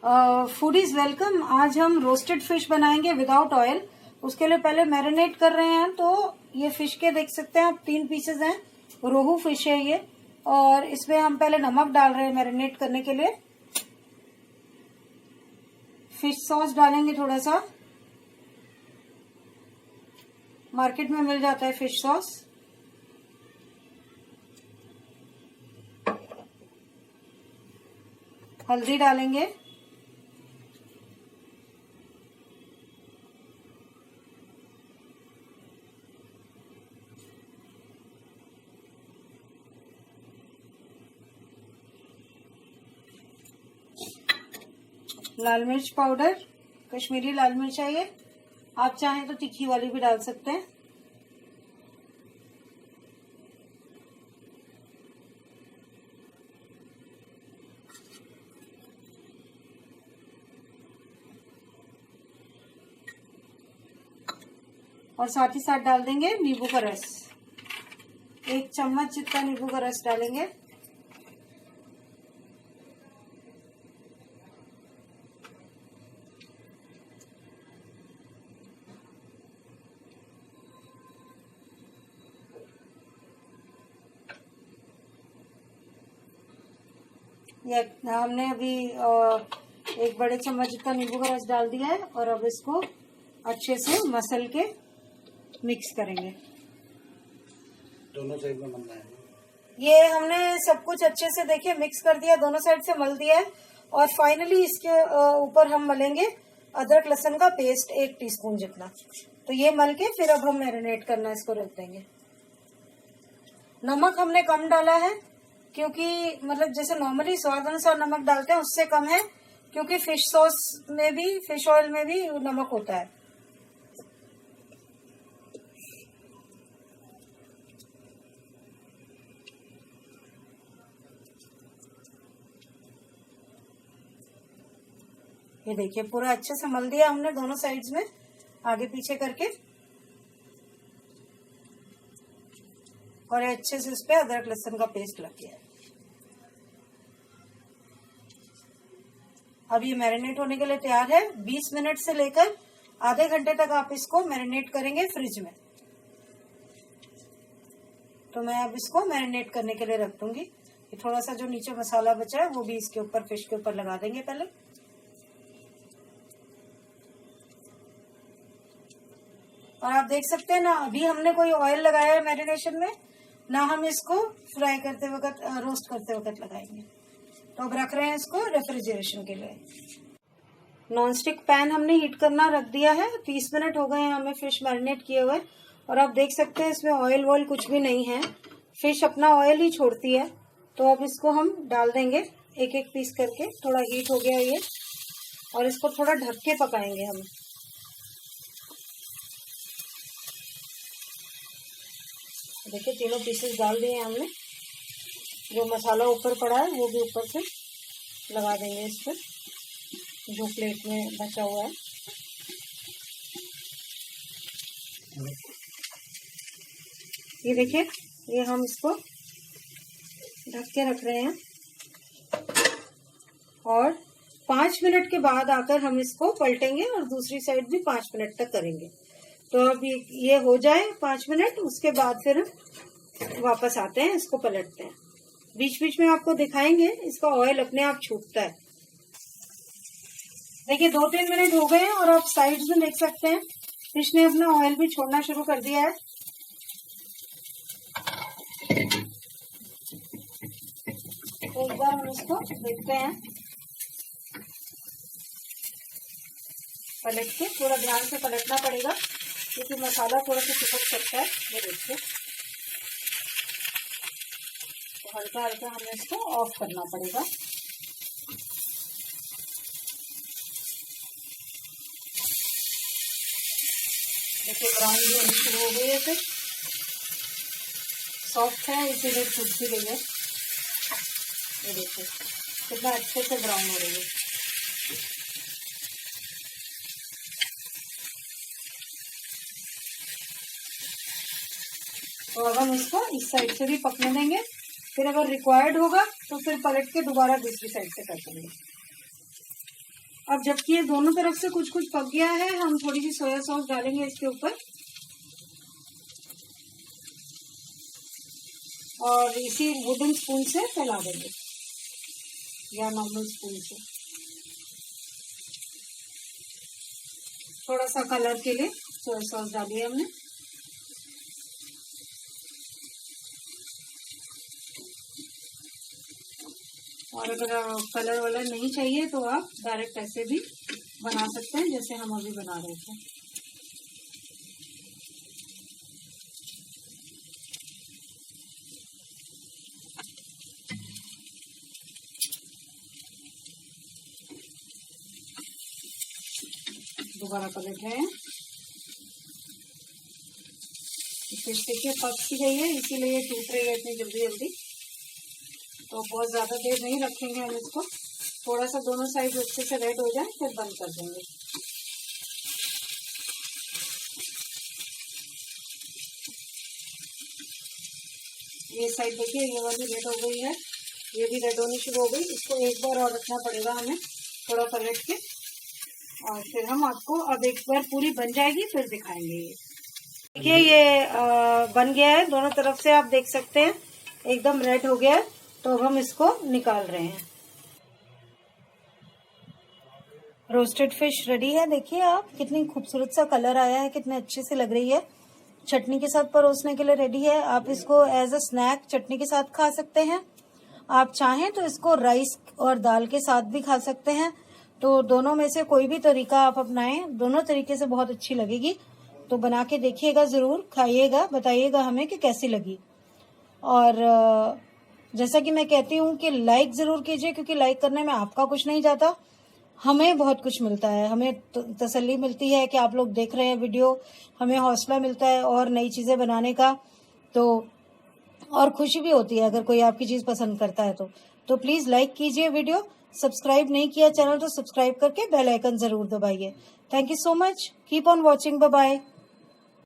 Foodies welcome. आज हम roasted fish बनाएंगे विदाउट ऑयल। उसके लिए पहले मैरिनेट कर रहे हैं। तो ये फिश के देख सकते हैं आप 3 पीसेज हैं, रोहू फिश है ये। और इसमें हम पहले नमक डाल रहे हैं मैरिनेट करने के लिए। फिश सॉस डालेंगे थोड़ा सा, मार्केट में मिल जाता है फिश सॉस। हल्दी डालेंगे, लाल मिर्च पाउडर, कश्मीरी लाल मिर्च है ये। आप चाहें तो तीखी वाली भी डाल सकते हैं। और साथ ही साथ डाल देंगे नींबू का रस। 1 चम्मच जितना नींबू का रस डालेंगे। ये हमने अभी 1 बड़े चम्मच जितना नींबू का रस डाल दिया है। और अब इसको अच्छे से मसल के मिक्स करेंगे। दोनों साइड में मलना है। ये हमने सब कुछ अच्छे से देखिए मिक्स कर दिया, दोनों साइड से मल दिया है। और फाइनली इसके ऊपर हम मलेंगे अदरक लहसुन का पेस्ट 1 टीस्पून जितना। तो ये मल के फिर अब हम मैरिनेट करना इसको रख देंगे। नमक हमने कम डाला है क्योंकि मतलब जैसे नॉर्मली स्वाद अनुसार नमक डालते हैं उससे कम है, क्योंकि फिश सॉस में भी, फिश ऑयल में भी नमक होता है। ये देखिए पूरा अच्छे से मल दिया हमने दोनों साइड्स में, आगे पीछे करके। और अच्छे से इस पे अदरक लहसुन का पेस्ट लग गया है। अब ये मैरिनेट होने के लिए तैयार है। 20 मिनट से लेकर आधे घंटे तक आप इसको मैरिनेट करेंगे फ्रिज में। तो मैं अब इसको मैरिनेट करने के लिए रख दूंगी। ये थोड़ा सा जो नीचे मसाला बचा है वो भी इसके ऊपर, फिश के ऊपर लगा देंगे पहले। और आप देख सकते हैं ना, अभी हमने कोई ऑयल लगाया है मैरिनेशन में, ना हम इसको फ्राई करते वक्त, रोस्ट करते वक्त लगाएंगे। तो अब रख रहे हैं इसको रेफ्रिजरेशन के लिए। नॉनस्टिक पैन हमने हीट करना रख दिया है। 30 मिनट हो गए हैं हमें फिश मैरिनेट किए हुए। और आप देख सकते हैं इसमें ऑयल वॉयल कुछ भी नहीं है, फिश अपना ऑयल ही छोड़ती है। तो अब इसको हम डाल देंगे 1-1 पीस करके। थोड़ा हीट हो गया ये, और इसको थोड़ा ढक के पकाएंगे हम। देखिए तीनों पीसेस डाल दिए हमने। जो मसाला ऊपर पड़ा है वो भी ऊपर से लगा देंगे इस पर, जो प्लेट में बचा हुआ है। ये देखिए, ये हम इसको ढक के रख रहे हैं। और 5 मिनट के बाद आकर हम इसको पलटेंगे और दूसरी साइड भी 5 मिनट तक करेंगे। तो अब ये हो जाए 5 मिनट, उसके बाद फिर वापस आते हैं, इसको पलटते हैं। बीच बीच में आपको दिखाएंगे, इसका ऑयल अपने आप छूटता है। देखिए 2-3 मिनट हो गए हैं और आप साइड्स में देख सकते हैं फिश ने अपना ऑयल भी छोड़ना शुरू कर दिया है। तो एक बार हम इसको देखते हैं पलट के। थोड़ा ध्यान से पलटना पड़ेगा क्योंकि मसाला थोड़ा सा चिपक सकता है। ये देखिए, तो हल्का हल्का हमें इसको ऑफ करना पड़ेगा। देखिए ब्राउन भी होनी शुरू हो गई है, फिर सॉफ्ट है इसीलिए छूट भी गई है। ये देखिए कितना अच्छे से ब्राउन हो रही है। तो अब हम इसको इस साइड से भी पकने देंगे, फिर अगर रिक्वायर्ड होगा तो फिर पलट के दोबारा दूसरी साइड से कर देंगे। अब जबकि ये दोनों तरफ से कुछ कुछ पक गया है, हम थोड़ी सी सोया सॉस डालेंगे इसके ऊपर और इसी वुडन स्पून से फैला देंगे या नॉर्मल स्पून से। थोड़ा सा कलर के लिए सोया सॉस डाली है हमने। और अगर कलर वलर नहीं चाहिए तो आप डायरेक्ट ऐसे भी बना सकते हैं जैसे हम अभी बना रहे थे। दोबारा पलट रहे हैं। फिश देखिए पक सी गई है, इसीलिए टूट रही है इतनी जल्दी जल्दी। तो बहुत ज्यादा देर नहीं रखेंगे हम इसको, थोड़ा सा दोनों साइड अच्छे से रेड हो जाए फिर बंद कर देंगे। ये साइड देखिए ये वाली रेड हो गई है, ये भी रेड होनी शुरू हो गई। इसको एक बार और रखना पड़ेगा हमें थोड़ा पलट के, और फिर हम आपको अब एक बार पूरी बन जाएगी फिर दिखाएंगे। ये देखिए ये बन गया है, दोनों तरफ से आप देख सकते हैं एकदम रेड हो गया है। तो अब हम इसको निकाल रहे हैं। रोस्टेड फिश रेडी है। देखिए आप कितनी खूबसूरत सा कलर आया है, कितने अच्छे से लग रही है। चटनी के साथ परोसने के लिए रेडी है। आप इसको एज अ स्नैक चटनी के साथ खा सकते हैं। आप चाहें तो इसको राइस और दाल के साथ भी खा सकते हैं। तो दोनों में से कोई भी तरीका आप अपनाएं, दोनों तरीके से बहुत अच्छी लगेगी। तो बना के देखिएगा, जरूर खाइएगा, बताइएगा हमें कि कैसी लगी। और जैसा कि मैं कहती हूँ कि लाइक जरूर कीजिए, क्योंकि लाइक करने में आपका कुछ नहीं जाता, हमें बहुत कुछ मिलता है। हमें तसल्ली मिलती है कि आप लोग देख रहे हैं वीडियो, हमें हौसला मिलता है और नई चीजें बनाने का। तो और खुशी भी होती है अगर कोई आपकी चीज पसंद करता है तो प्लीज लाइक कीजिए वीडियो। सब्सक्राइब नहीं किया चैनल तो सब्सक्राइब करके बेल आइकन जरूर दबाइए। Thank you so much, keep on watching, bye bye.